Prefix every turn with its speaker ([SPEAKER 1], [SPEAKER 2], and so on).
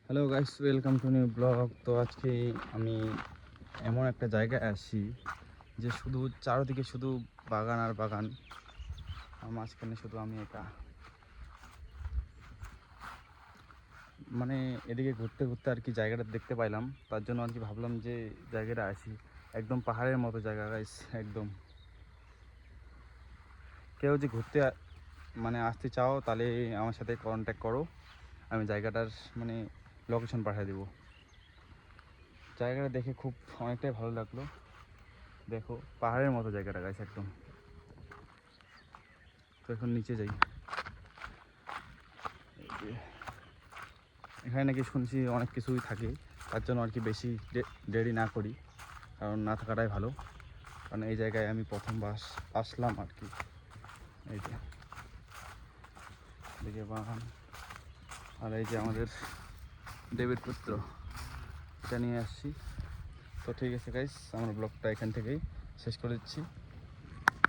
[SPEAKER 1] Hello guys, welcome to new blog. তো আজকে আমি এমন একটা জায়গায় আসি যে শুধু চারদিকে শুধু বাগান আর বাগান, আর মাঝখানে শুধু আমি একা। মানে এদিকে ঘুরতে ঘুরতে আর কি জায়গাটা দেখতে পাইলাম, তার জন্য আর কি ভাবলাম যে জায়গাটা আসি। একদম পাহাড়ের মতো জায়গা গাইস, একদম। কেউ যে মানে আসতে চাও তাহলে আমার সাথে কন্ট্যাক্ট করো, আমি জায়গাটার মানে লোকেশন পাঠিয়ে দেবো। জায়গাটা দেখে খুব অনেকটাই ভালো লাগলো। দেখো পাহাড়ের মতো জায়গাটা গাইস, একদম। তো এখন নিচে যাই। এই যে এখানে নাকি শুনছি অনেক কিছুই থাকে, তার জন্য আর কি বেশি দেরি না করি, কারণ না থাকাটাই ভালো। কারণ এই জায়গায় আমি প্রথমবার আসলাম আর কি। এই যে দেখে বাগান, আর এই যে আমাদের দেবীর পুত্র, এটা নিয়ে আসছি। তো ঠিক আছে গাইস, আমার ব্লগটা এখান থেকেই শেষ করে দিচ্ছি।